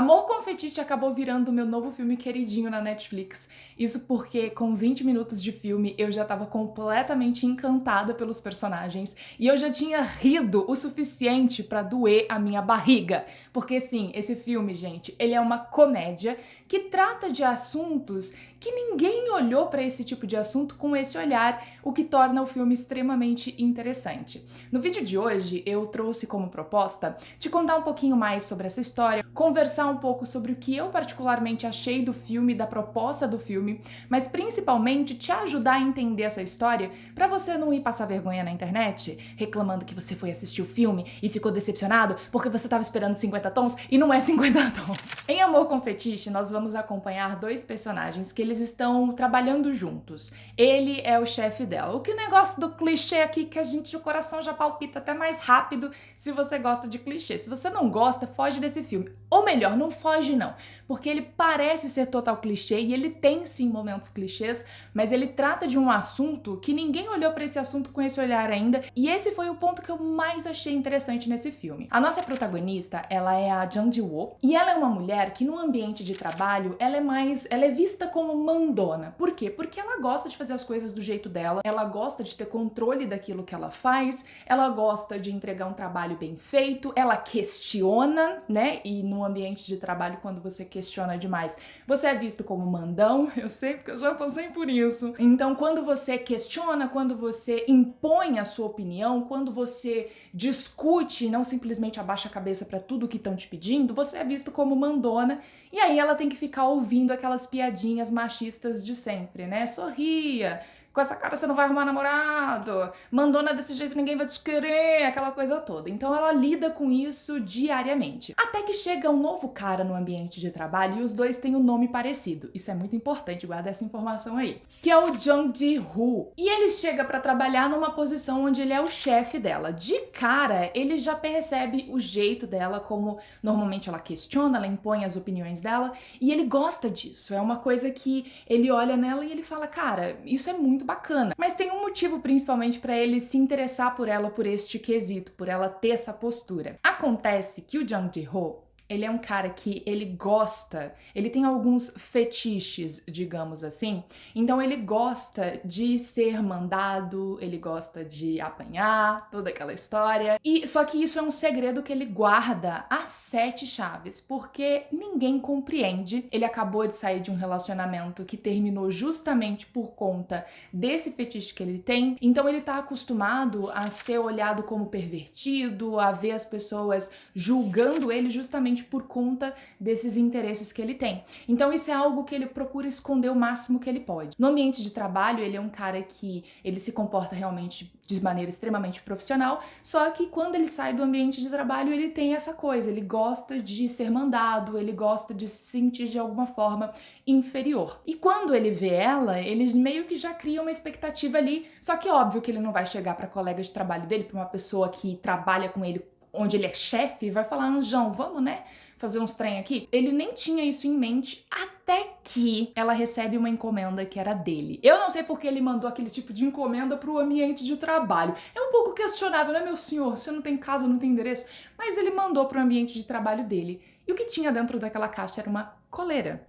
Amor com Fetiche acabou virando o meu novo filme queridinho na Netflix. Isso porque com 20 minutos de filme eu já tava completamente encantada pelos personagens e eu já tinha rido o suficiente pra doer a minha barriga. Porque sim, esse filme, gente, ele é uma comédia que trata de assuntos que ninguém olhou pra esse tipo de assunto com esse olhar, o que torna o filme extremamente interessante. No vídeo de hoje eu trouxe como proposta te contar um pouquinho mais sobre essa história, conversar um pouco sobre o que eu particularmente achei do filme, da proposta do filme, mas principalmente te ajudar a entender essa história pra você não ir passar vergonha na internet, reclamando que você foi assistir o filme e ficou decepcionado porque você tava esperando 50 tons e não é 50 tons. Em Amor com Fetiche, nós vamos acompanhar dois personagens que eles estão trabalhando juntos. Ele é o chefe dela. O que negócio do clichê aqui que a gente, o coração já palpita até mais rápido se você gosta de clichê. Se você não gosta, foge desse filme. Ou melhor, não foge não, porque ele parece ser total clichê e ele tem sim momentos clichês, mas ele trata de um assunto que ninguém olhou pra esse assunto com esse olhar ainda, e esse foi o ponto que eu mais achei interessante nesse filme. A nossa protagonista, ela é a Jung Ji-woo, e ela é uma mulher que no ambiente de trabalho, ela é vista como mandona. Por quê? Porque ela gosta de fazer as coisas do jeito dela, ela gosta de ter controle daquilo que ela faz, ela gosta de entregar um trabalho bem feito, ela questiona, né? E no ambiente de trabalho, quando você questiona demais, você é visto como mandão, eu sei porque eu já passei por isso. Então, quando você questiona, quando você impõe a sua opinião, quando você discute e não simplesmente abaixa a cabeça pra tudo que estão te pedindo, você é visto como mandona, e aí ela tem que ficar ouvindo aquelas piadinhas machistas de sempre, né? Sorria, com essa cara você não vai arrumar namorado, mandona desse jeito ninguém vai te querer, aquela coisa toda. Então ela lida com isso diariamente. Até que chega um novo cara no ambiente de trabalho e os dois têm um nome parecido. Isso é muito importante, guarda essa informação aí. Que é o Jung Ji-woo. E ele chega pra trabalhar numa posição onde ele é o chefe dela. De cara, ele já percebe o jeito dela, como normalmente ela questiona, ela impõe as opiniões dela, e ele gosta disso. É uma coisa que ele olha nela e ele fala, cara, isso é muito bacana. Mas tem um motivo principalmente pra ele se interessar por ela por este quesito, por ela ter essa postura. Acontece que o Jung Ji-woo, ele é um cara que ele gosta, ele tem alguns fetiches, digamos assim, então ele gosta de ser mandado, ele gosta de apanhar, toda aquela história, e só que isso é um segredo que ele guarda a 7 chaves, porque ninguém compreende. Ele acabou de sair de um relacionamento que terminou justamente por conta desse fetiche que ele tem, então ele tá acostumado a ser olhado como pervertido, a ver as pessoas julgando ele justamente por conta desses interesses que ele tem. Então isso é algo que ele procura esconder o máximo que ele pode. No ambiente de trabalho, ele é um cara que ele se comporta realmente de maneira extremamente profissional, só que quando ele sai do ambiente de trabalho, ele tem essa coisa, ele gosta de ser mandado, ele gosta de se sentir de alguma forma inferior. E quando ele vê ela, ele meio que já cria uma expectativa ali, só que óbvio que ele não vai chegar para colega de trabalho dele, para uma pessoa que trabalha com ele onde ele é chefe, vai falar, no João, vamos, né, fazer uns trem aqui? Ele nem tinha isso em mente até que ela recebe uma encomenda que era dele. Eu não sei porque ele mandou aquele tipo de encomenda pro ambiente de trabalho. É um pouco questionável, né, meu senhor? Você não tem casa, não tem endereço? Mas ele mandou pro ambiente de trabalho dele. E o que tinha dentro daquela caixa era uma coleira.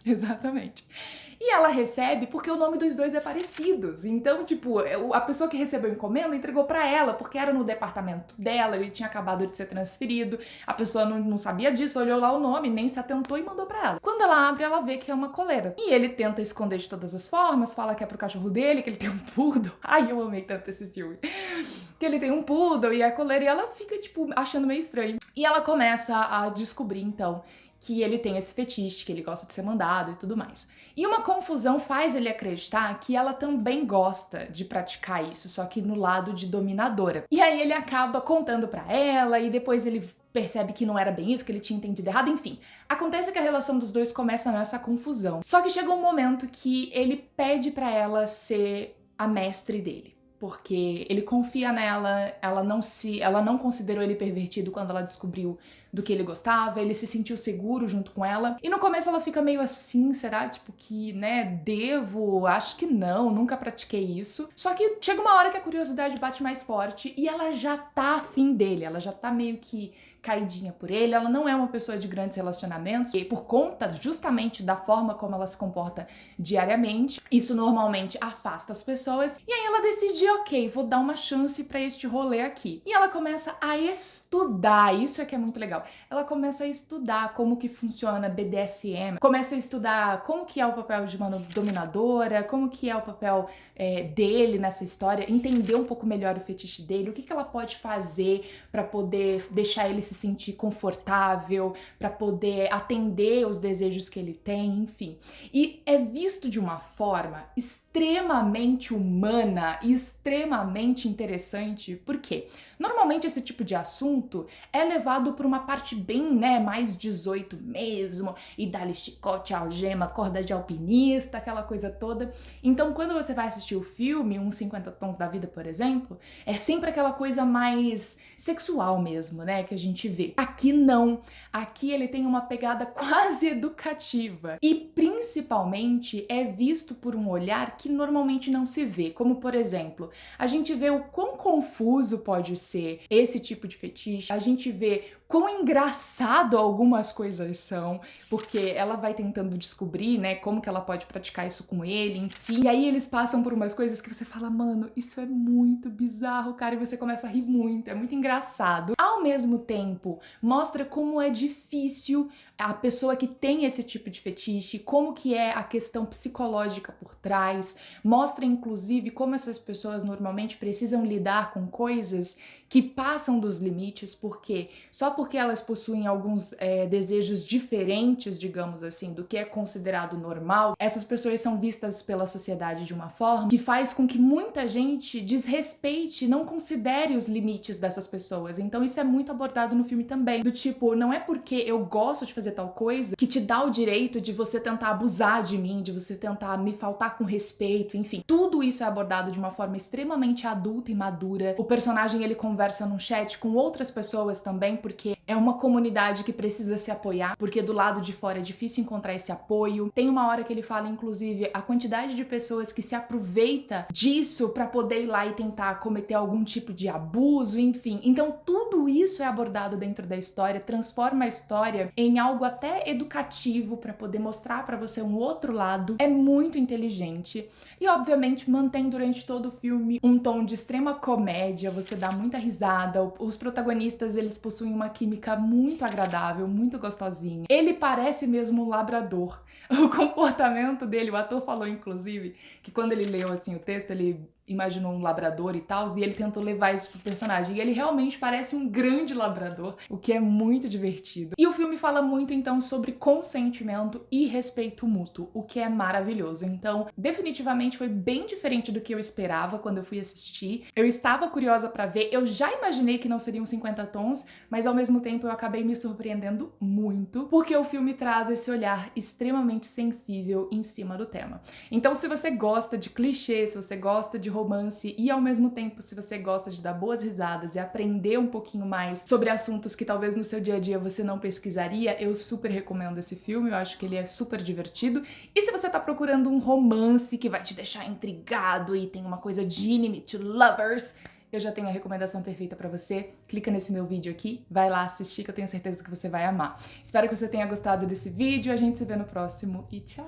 Exatamente. E ela recebe porque o nome dos dois é parecidos. Então, tipo, a pessoa que recebeu a encomenda entregou pra ela, porque era no departamento dela, ele tinha acabado de ser transferido, a pessoa não sabia disso, olhou lá o nome, nem se atentou e mandou pra ela. Quando ela abre, ela vê que é uma coleira. E ele tenta esconder de todas as formas, fala que é pro cachorro dele, que ele tem um poodle. Ai, eu amei tanto esse filme. Que ele tem um poodle e a coleira, e ela fica, tipo, achando meio estranho. E ela começa a descobrir, então, que ele tem esse fetiche, que ele gosta de ser mandado e tudo mais. E uma confusão faz ele acreditar que ela também gosta de praticar isso, só que no lado de dominadora. E aí ele acaba contando pra ela, e depois ele percebe que não era bem isso, que ele tinha entendido errado, enfim. Acontece que a relação dos dois começa nessa confusão. Só que chega um momento que ele pede pra ela ser a mestre dele. Porque ele confia nela, ela não considerou ele pervertido quando ela descobriu do que ele gostava, ele se sentiu seguro junto com ela. E no começo ela fica meio assim, será tipo que, né, devo? Acho que não, nunca pratiquei isso. Só que chega uma hora que a curiosidade bate mais forte e ela já tá afim dele, ela já tá meio que caidinha por ele, ela não é uma pessoa de grandes relacionamentos e por conta justamente da forma como ela se comporta diariamente, isso normalmente afasta as pessoas e aí ela decide, ok, vou dar uma chance pra este rolê aqui. E ela começa a estudar, isso é que é muito legal, ela começa a estudar como que funciona BDSM, começa a estudar como que é o papel de uma dominadora, como que é o papel dele nessa história, entender um pouco melhor o fetiche dele, o que que ela pode fazer pra poder deixar ele se sentir confortável, pra poder atender os desejos que ele tem, enfim. E é visto de uma forma extremamente humana e extremamente interessante, porque normalmente esse tipo de assunto é levado por uma parte bem, né, mais 18 mesmo, e dá-lhe chicote, algema, corda de alpinista, aquela coisa toda. Então quando você vai assistir o filme, uns 50 Tons da Vida, por exemplo, é sempre aquela coisa mais sexual mesmo, né, que a gente vê. Aqui não. Aqui ele tem uma pegada quase educativa e principalmente é visto por um olhar que normalmente não se vê, como por exemplo, a gente vê o quão confuso pode ser esse tipo de fetiche, a gente vê quão engraçado algumas coisas são, porque ela vai tentando descobrir, né, como que ela pode praticar isso com ele, enfim, e aí eles passam por umas coisas que você fala, mano, isso é muito bizarro, cara, e você começa a rir muito, é muito engraçado. Ao mesmo tempo, mostra como é difícil a pessoa que tem esse tipo de fetiche, como que é a questão psicológica por trás, mostra inclusive como essas pessoas normalmente precisam lidar com coisas que passam dos limites, porque só porque elas possuem alguns desejos diferentes, digamos assim, do que é considerado normal, essas pessoas são vistas pela sociedade de uma forma que faz com que muita gente desrespeite, não considere os limites dessas pessoas. Então isso é muito abordado no filme também, do tipo, não é porque eu gosto de fazer tal coisa que te dá o direito de você tentar abusar de mim, de você tentar me faltar com respeito, enfim. Tudo isso é abordado de uma forma extremamente adulta e madura. O personagem, ele conversa num chat com outras pessoas também, porque é uma comunidade que precisa se apoiar, porque do lado de fora é difícil encontrar esse apoio. Tem uma hora que ele fala, inclusive, a quantidade de pessoas que se aproveita disso pra poder ir lá e tentar cometer algum tipo de abuso, enfim. Então tudo isso é abordado dentro da história, transforma a história em algo até educativo pra poder mostrar pra você um outro lado. É muito inteligente e obviamente mantém durante todo o filme um tom de extrema comédia, você dá muita risada, os protagonistas, eles possuem uma química muito agradável, muito gostosinha. Ele parece mesmo um labrador. O comportamento dele, o ator falou inclusive que quando ele leu assim o texto, ele imaginou um labrador e tal, e ele tentou levar isso pro personagem. E ele realmente parece um grande labrador, o que é muito divertido. E o filme fala muito, então, sobre consentimento e respeito mútuo, o que é maravilhoso. Então, definitivamente foi bem diferente do que eu esperava quando eu fui assistir. Eu estava curiosa pra ver, eu já imaginei que não seriam 50 tons, mas ao mesmo tempo eu acabei me surpreendendo muito, porque o filme traz esse olhar extremamente sensível em cima do tema. Então, se você gosta de clichê, se você gosta de romance e ao mesmo tempo se você gosta de dar boas risadas e aprender um pouquinho mais sobre assuntos que talvez no seu dia a dia você não pesquisaria, eu super recomendo esse filme, eu acho que ele é super divertido. E se você tá procurando um romance que vai te deixar intrigado e tem uma coisa de Enemy to Lovers, eu já tenho a recomendação perfeita pra você. Clica nesse meu vídeo aqui, vai lá assistir que eu tenho certeza que você vai amar. Espero que você tenha gostado desse vídeo, a gente se vê no próximo e tchau!